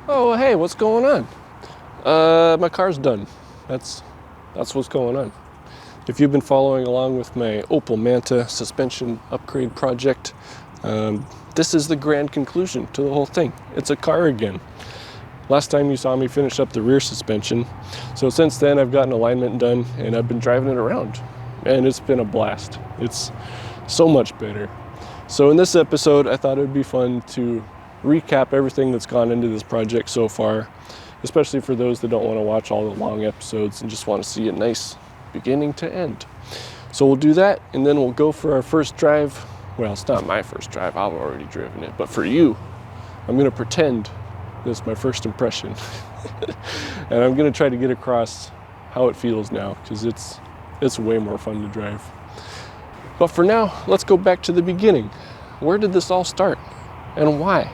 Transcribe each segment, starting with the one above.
Oh, hey, what's going on? My car's done. That's what's going on. If you've been following along with my Opel Manta suspension upgrade project, this is the grand conclusion to the whole thing. It's a car again. Last time you saw me finish up the rear suspension. So since then I've gotten alignment done and I've been driving it around. And it's been a blast. It's so much better. So in this episode, I thought it would be fun to recap everything that's gone into this project so far, especially for those that don't want to watch all the long episodes and just want to see a nice beginning to end. So we'll do that, and then we'll go for our first drive. Well, it's not my first drive, I've already driven it, but for you, I'm going to pretend this is my first impression. And I'm going to try to get across how it feels now, because it's way more fun to drive. But for now, let's go back to the beginning. Where did this all start, and why?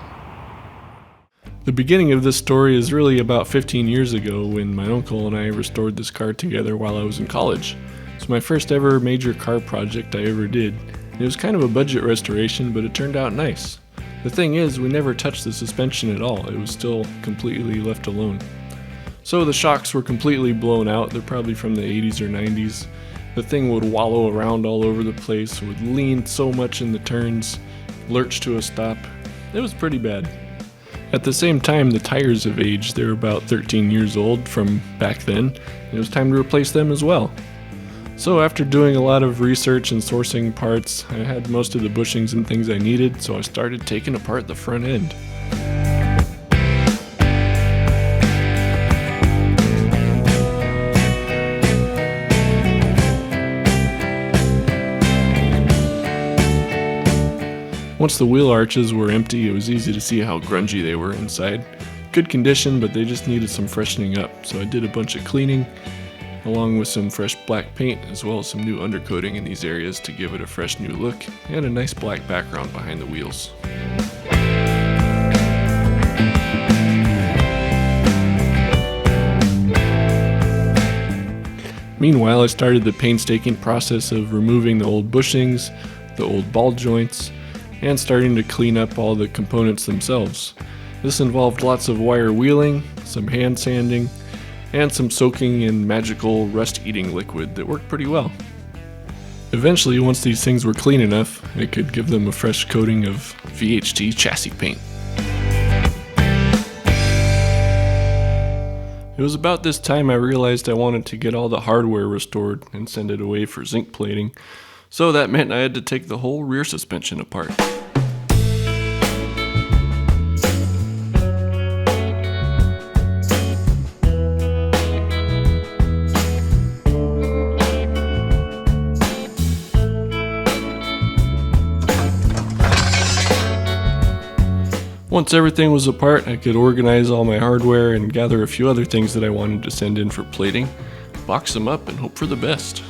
The beginning of this story is really about 15 years ago when my uncle and I restored this car together while I was in college. It's my first ever major car project I ever did. It was kind of a budget restoration, but it turned out nice. The thing is, we never touched the suspension at all. It was still completely left alone. So the shocks were completely blown out. They're probably from the 80s or 90s. The thing would wallow around all over the place, would lean so much in the turns, lurch to a stop. It was pretty bad. At the same time, the tires have aged. They're about 13 years old from back then, and it was time to replace them as well. So after doing a lot of research and sourcing parts, I had most of the bushings and things I needed, so I started taking apart the front end. Once the wheel arches were empty, it was easy to see how grungy they were inside. Good condition, but they just needed some freshening up, so I did a bunch of cleaning, along with some fresh black paint, as well as some new undercoating in these areas to give it a fresh new look, and a nice black background behind the wheels. Meanwhile, I started the painstaking process of removing the old bushings, the old ball joints, and starting to clean up all the components themselves. This involved lots of wire wheeling, some hand sanding, and some soaking in magical rust-eating liquid that worked pretty well. Eventually, once these things were clean enough, I could give them a fresh coating of VHT chassis paint. It was about this time I realized I wanted to get all the hardware restored and send it away for zinc plating, so that meant I had to take the whole rear suspension apart. Once everything was apart, I could organize all my hardware and gather a few other things that I wanted to send in for plating, box them up, and hope for the best.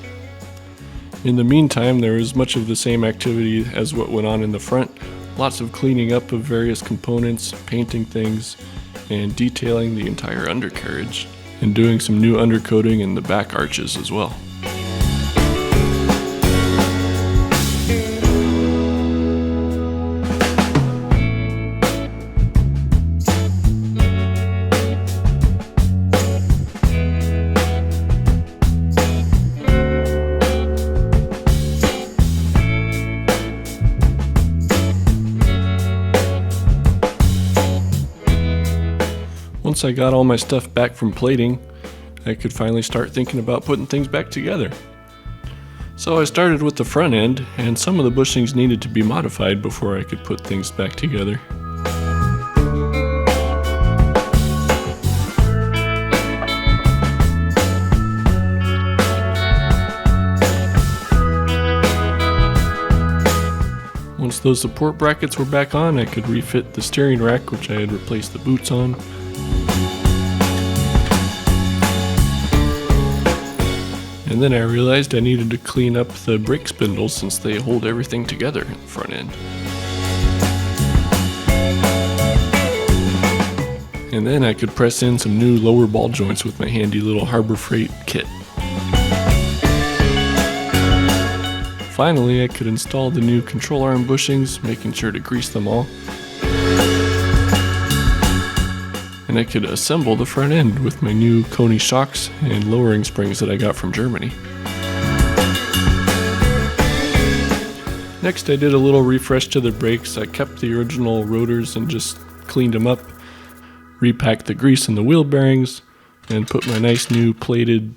In the meantime, there was much of the same activity as what went on in the front. Lots of cleaning up of various components, painting things, and detailing the entire undercarriage, and doing some new undercoating in the back arches as well. Once I got all my stuff back from plating, I could finally start thinking about putting things back together. So I started with the front end, and some of the bushings needed to be modified before I could put things back together. Once those support brackets were back on, I could refit the steering rack, which I had replaced the boots on. And then I realized I needed to clean up the brake spindles since they hold everything together in the front end. And then I could press in some new lower ball joints with my handy little Harbor Freight kit. Finally, I could install the new control arm bushings, making sure to grease them all. and I could assemble the front end with my new Koni shocks and lowering springs that I got from Germany. Next, I did a little refresh to the brakes. I kept the original rotors and just cleaned them up, repacked the grease in the wheel bearings, and put my nice new plated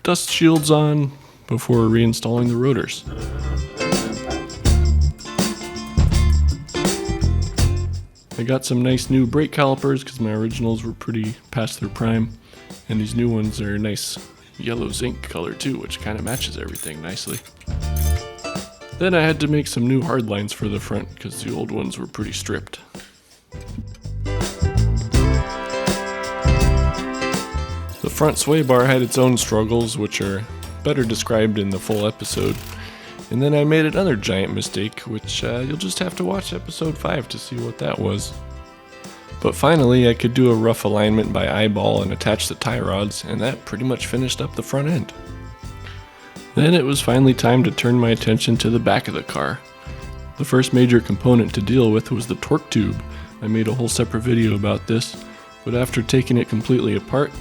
dust shields on before reinstalling the rotors. I got some nice new brake calipers because my originals were pretty past their prime, and these new ones are a nice yellow zinc color too, which kind of matches everything nicely. Then I had to make some new hard lines for the front because the old ones were pretty stripped. The front sway bar had its own struggles, which are better described in the full episode. And then I made another giant mistake, which you'll just have to watch episode 5 to see what that was. But finally I could do a rough alignment by eyeball and attach the tie rods, and that pretty much finished up the front end. Then it was finally time to turn my attention to the back of the car. The first major component to deal with was the torque tube. I made a whole separate video about this, but after taking it completely apart,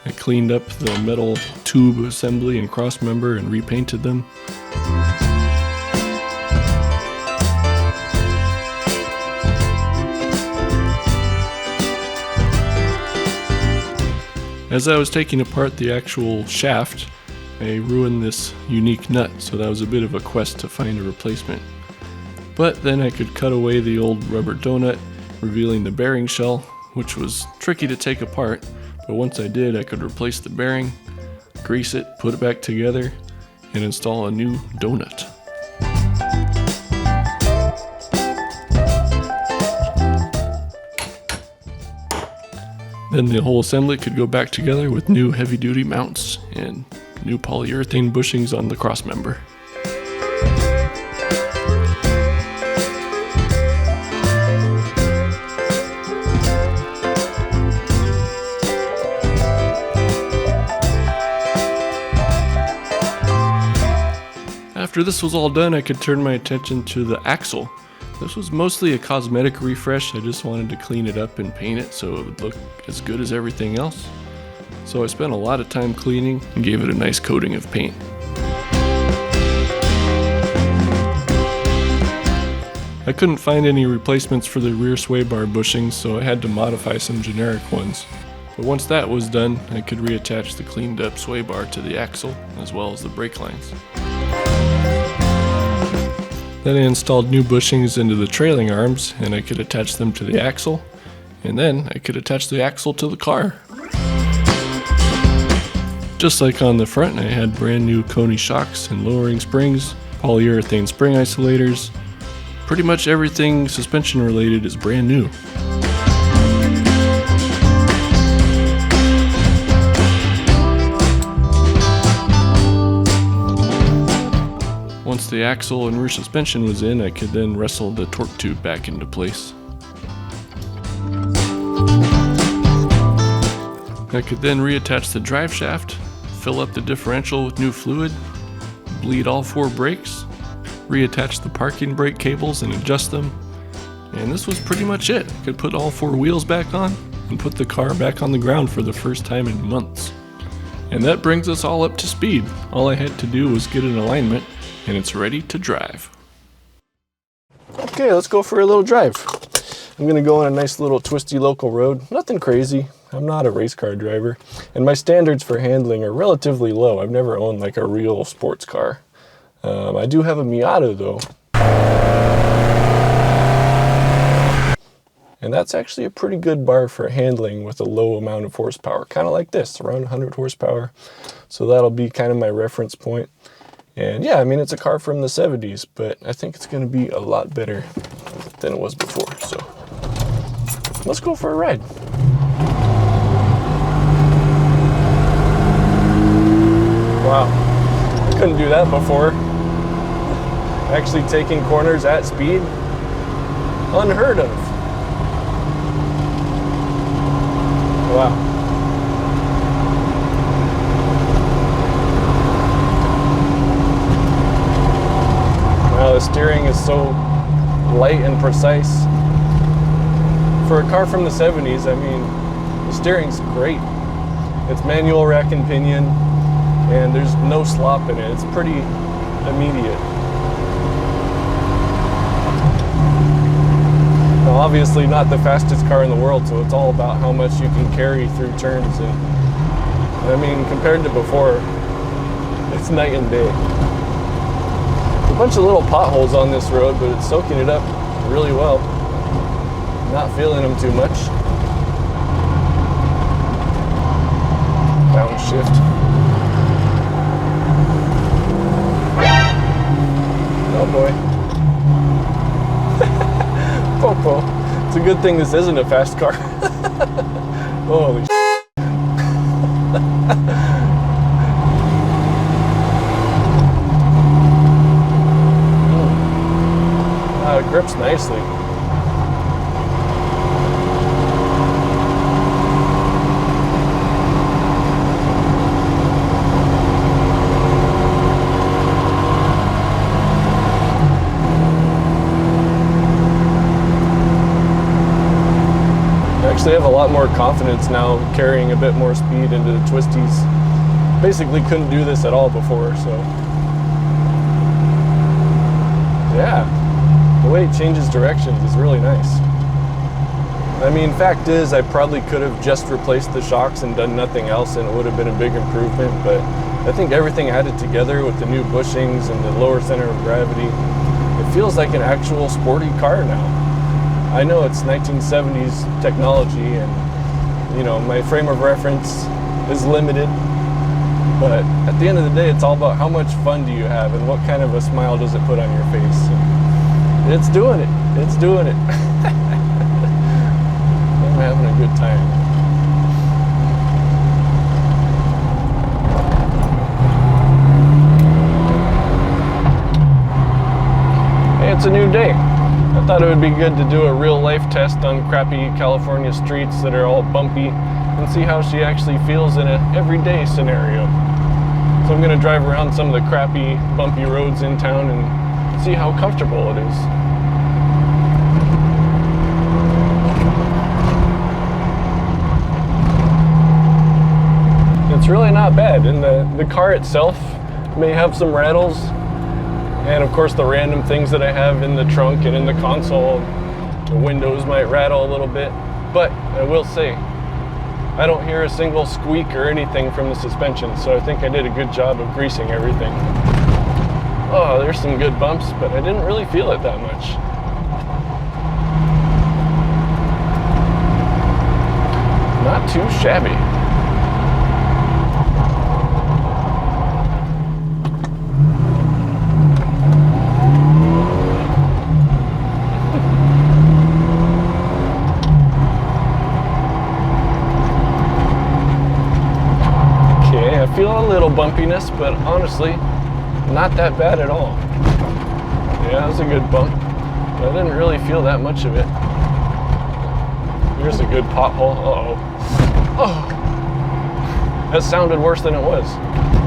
I cleaned up the metal tube assembly and cross member and repainted them. As I was taking apart the actual shaft, I ruined this unique nut, so that was a bit of a quest to find a replacement. But then I could cut away the old rubber donut, revealing the bearing shell, which was tricky to take apart, but once I did, I could replace the bearing, grease it, put it back together, and install a new donut. Then the whole assembly could go back together with new heavy-duty mounts and new polyurethane bushings on the cross member. After this was all done, I could turn my attention to the axle. This was mostly a cosmetic refresh. I just wanted to clean it up and paint it so it would look as good as everything else. So I spent a lot of time cleaning and gave it a nice coating of paint. I couldn't find any replacements for the rear sway bar bushings, so I had to modify some generic ones. But once that was done, I could reattach the cleaned up sway bar to the axle, as well as the brake lines. Then I installed new bushings into the trailing arms, and I could attach them to the axle, and then I could attach the axle to the car. Just like on the front, I had brand new Koni shocks and lowering springs, polyurethane spring isolators. Pretty much everything suspension related is brand new. Once the axle and rear suspension was in, I could then wrestle the torque tube back into place. I could then reattach the drive shaft, fill up the differential with new fluid, bleed all 4 brakes, reattach the parking brake cables and adjust them, and this was pretty much it. I could put all 4 wheels back on and put the car back on the ground for the first time in months. And that brings us all up to speed. All I had to do was get an alignment, and it's ready to drive. Okay, let's go for a little drive. I'm gonna go on a nice little twisty local road. Nothing crazy. I'm not a race car driver, and my standards for handling are relatively low. I've never owned like a real sports car. I do have a Miata though. And that's actually a pretty good bar for handling with a low amount of horsepower. Kind of like this, around 100 horsepower. So that'll be kind of my reference point. And yeah, I mean, it's a car from the 70s, but I think it's gonna be a lot better than it was before. So let's go for a ride. Wow, couldn't do that before. Actually taking corners at speed, unheard of. Wow. Wow, the steering is so light and precise. For a car from the 70s, I mean, The steering's great. It's manual rack and pinion, and there's no slop in it. It's pretty immediate. Now, obviously not the fastest car in the world, so it's all about how much you can carry through turns. And I mean, compared to before, it's night and day. There's a bunch of little potholes on this road, but it's soaking it up really well. Not feeling them too much. Downshift. Oh boy. Popo. It's a good thing this isn't a fast car. Holy shit. It grips nicely. I actually have a lot more confidence now carrying a bit more speed into the twisties. Basically couldn't do this at all before, so yeah. The way it changes directions is really nice. I mean, fact is, I probably could have just replaced the shocks and done nothing else, and it would have been a big improvement, but I think everything added together with the new bushings and the lower center of gravity, it feels like an actual sporty car now. I know it's 1970s technology, and you know, my frame of reference is limited, but at the end of the day, it's all about how much fun do you have and what kind of a smile does it put on your face. It's doing it. It's doing it. I'm having a good time. Hey, it's a new day. I thought it would be good to do a real life test on crappy California streets that are all bumpy and see how she actually feels in an everyday scenario. So I'm going to drive around some of the crappy bumpy roads in town and see how comfortable it is. It's really not bad, and the car itself may have some rattles, and of course the random things that I have in the trunk and in the console. The windows might rattle a little bit, but I will say I don't hear a single squeak or anything from the suspension, so I think I did a good job of greasing everything. Oh, there's some good bumps, but I didn't really feel it that much. Not too shabby. Okay, I feel a little bumpiness, but honestly, not that bad at all. Yeah, it was a good bump, but I didn't really feel that much of it. Here's a good pothole. Uh-oh. Oh! That sounded worse than it was.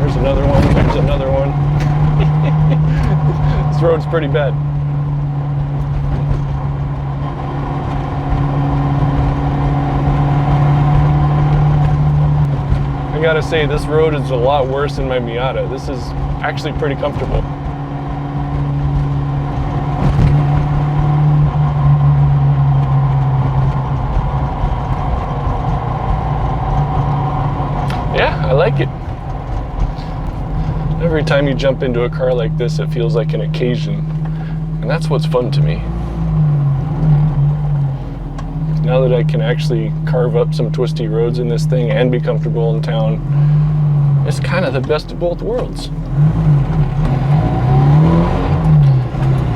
There's another one. There's another one. This road's pretty bad. I gotta say, this road is a lot worse than my Miata. This is actually pretty comfortable. Yeah, I like it. Every time you jump into a car like this, it feels like an occasion. And that's what's fun to me. Now that I can actually carve up some twisty roads in this thing and be comfortable in town, it's kind of the best of both worlds.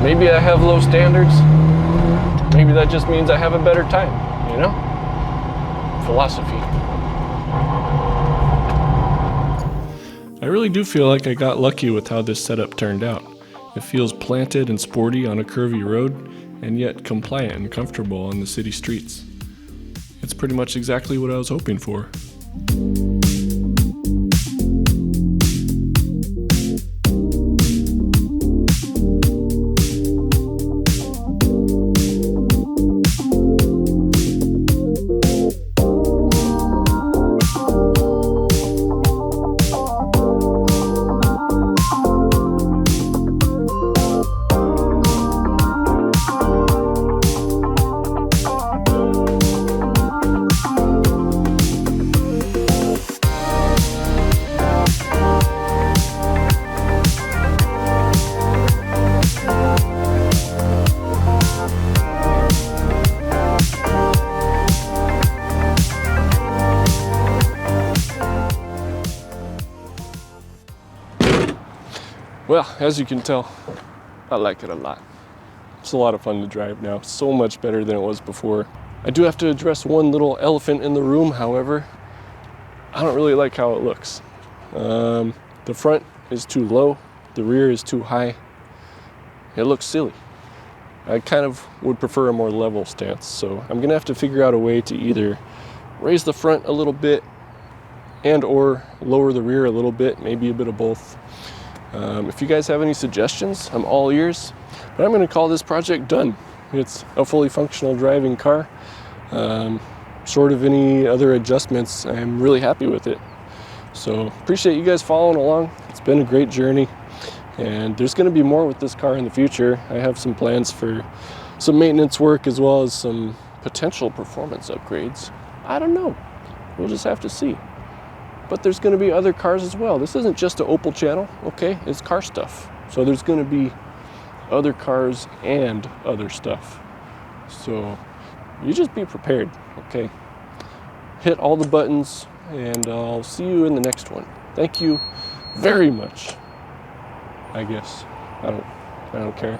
Maybe I have low standards. Maybe that just means I have a better time, you know? Philosophy. I really do feel like I got lucky with how this setup turned out. It feels planted and sporty on a curvy road, and yet compliant and comfortable on the city streets. It's pretty much exactly what I was hoping for. Well, as you can tell, I like it a lot. It's a lot of fun to drive now, so much better than it was before. I do have to address one little elephant in the room, however. I don't really like how it looks. The front is too low, the rear is too high. It looks silly. I kind of would prefer a more level stance, so I'm gonna have to figure out a way to either raise the front a little bit and or lower the rear a little bit, maybe a bit of both. If you guys have any suggestions, I'm all ears, but I'm gonna call this project done. It's a fully functional driving car. Short of any other adjustments, I'm really happy with it. So appreciate you guys following along. It's been a great journey, and there's going to be more with this car in the future. I have some plans for some maintenance work as well as some potential performance upgrades. I don't know. We'll just have to see. But there's going to be other cars as well. This isn't just an Opel channel, okay? It's car stuff. So there's going to be other cars and other stuff. So you just be prepared, okay? Hit all the buttons, and I'll see you in the next one. Thank you very much. I guess. I don't care.